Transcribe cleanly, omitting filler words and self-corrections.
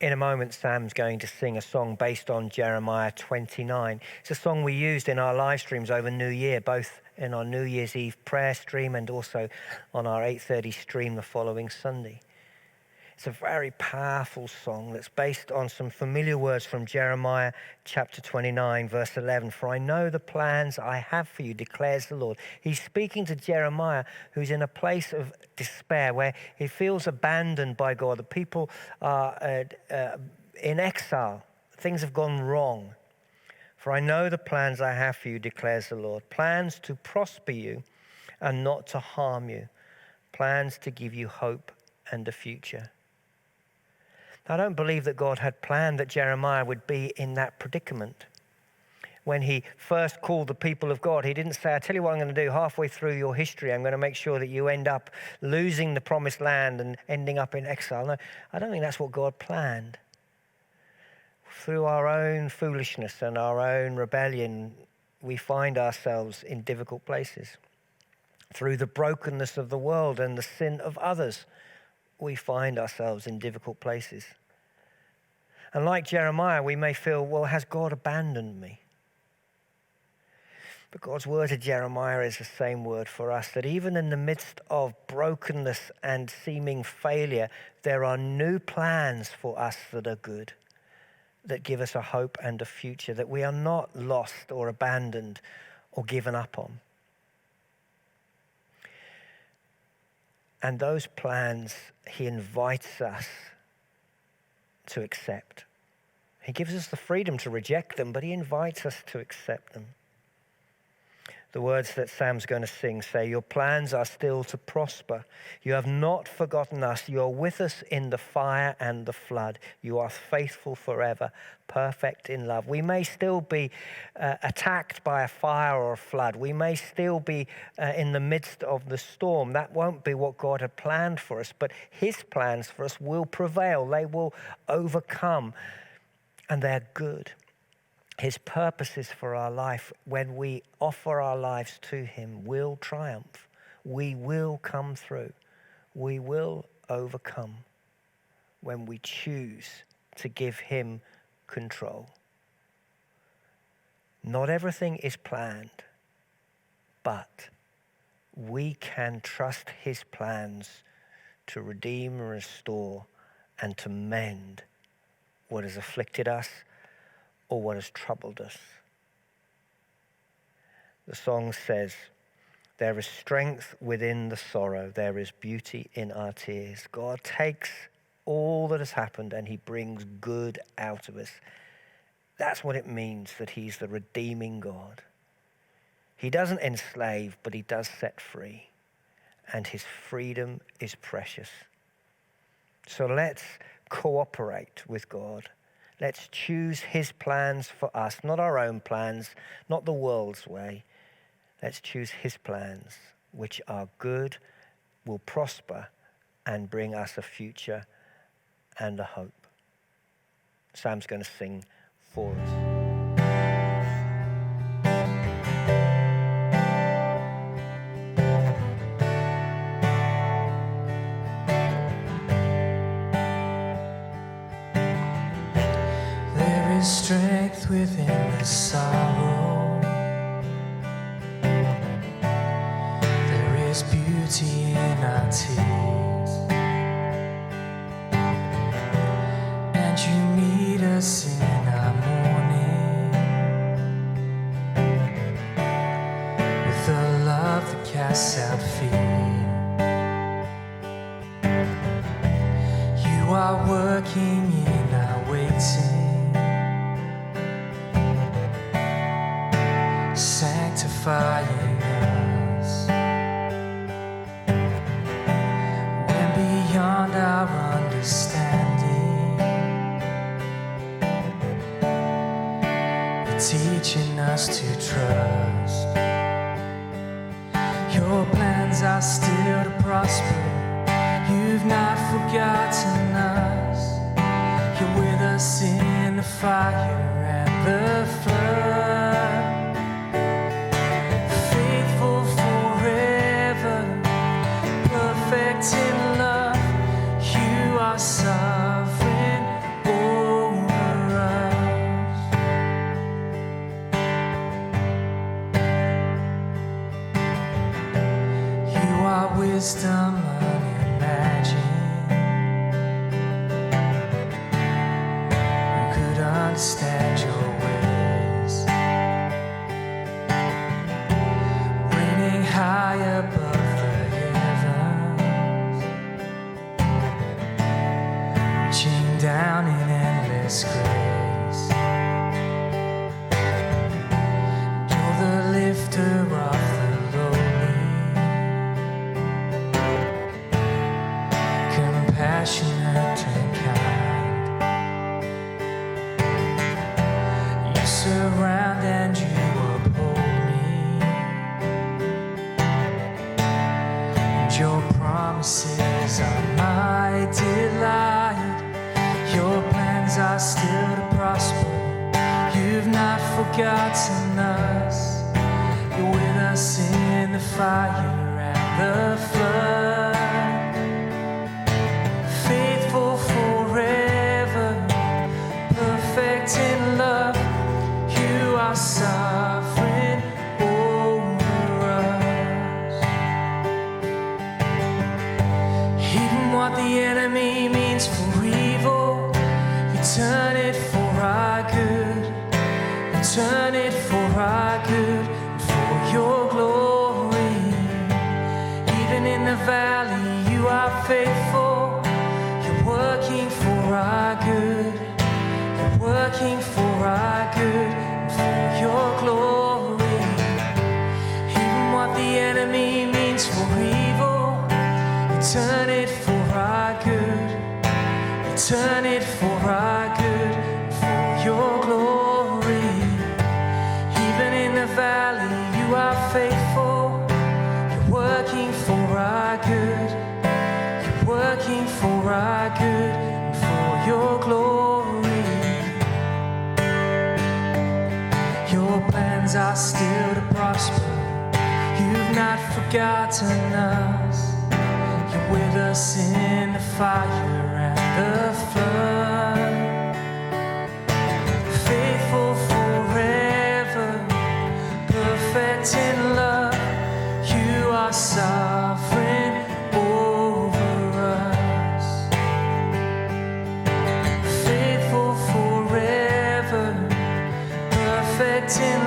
In a moment, Sam's going to sing a song based on Jeremiah 29. It's a song we used in our live streams over New Year, both in our New Year's Eve prayer stream and also on our 8:30 stream the following Sunday. It's a very powerful song that's based on some familiar words from Jeremiah chapter 29, verse 11. For I know the plans I have for you, declares the Lord. He's speaking to Jeremiah, who's in a place of despair, where he feels abandoned by God. The people are in exile. Things have gone wrong. For I know the plans I have for you, declares the Lord. Plans to prosper you and not to harm you. Plans to give you hope and a future. I don't believe that God had planned that Jeremiah would be in that predicament. When he first called the people of God, he didn't say, I tell you what I'm going to do halfway through your history. I'm going to make sure that you end up losing the promised land and ending up in exile. No, I don't think that's what God planned. Through our own foolishness and our own rebellion, we find ourselves in difficult places. Through the brokenness of the world and the sin of others, we find ourselves in difficult places. And like Jeremiah, we may feel, well, has God abandoned me? But God's word to Jeremiah is the same word for us, that even in the midst of brokenness and seeming failure, there are new plans for us that are good, that give us a hope and a future, that we are not lost or abandoned or given up on. And those plans, he invites us to accept. He gives us the freedom to reject them, but he invites us to accept them. The words that Sam's going to sing say, your plans are still to prosper. You have not forgotten us. You are with us in the fire and the flood. You are faithful forever, perfect in love. We may still be attacked by a fire or a flood. We may still be in the midst of the storm. That won't be what God had planned for us, but his plans for us will prevail. They will overcome, and they're good. His purposes for our life, when we offer our lives to him, will triumph. We will come through. We will overcome when we choose to give him control. Not everything is planned, but we can trust his plans to redeem and restore and to mend what has afflicted us or what has troubled us. The song says, there is strength within the sorrow. There is beauty in our tears. God takes all that has happened and he brings good out of us. That's what it means that he's the redeeming God. He doesn't enslave, but he does set free. And his freedom is precious. So let's cooperate with God. Let's choose his plans for us, not our own plans, not the world's way. Let's choose his plans, which are good, will prosper, and bring us a future and a hope. Sam's going to sing for us. Strength within the sorrow. There is beauty in our tears, and you meet us in our mourning with a love that casts out fear. You are working in our waiting, sanctifying us when beyond our understanding, you're teaching us to trust. Your plans are still to prosper. You've not forgotten us. You're with us in the fire and the flood. In love, you are sovereign understand your ways. Reigning high above the heavens, reaching down in endless grace. You're the lifter of the lowly, compassionate and kind. You surround and you uphold me, and your promises are my delight. Your plans are still to prosper. You've not forgotten us. You're with us in the fire and the flood. Faithful forever, perfect in love. You are sovereign over us. Even what the enemy means for evil, you turn it for our good. You turn it for our good and for your glory. Even in the valley, you are faithful. You're working for our good. You're working for our good and for your glory. Even what the enemy means for evil, you turn it for our good. You turn it for our good and for your glory. Even in the valley, you are faithful. You're working for our good. You're working for our good and for your glory. Your plans are still to prosper. You've not forgotten us. You're with us in the fire and the flood. Faithful forever, perfect in love. You are sovereign over us. Faithful forever, perfect in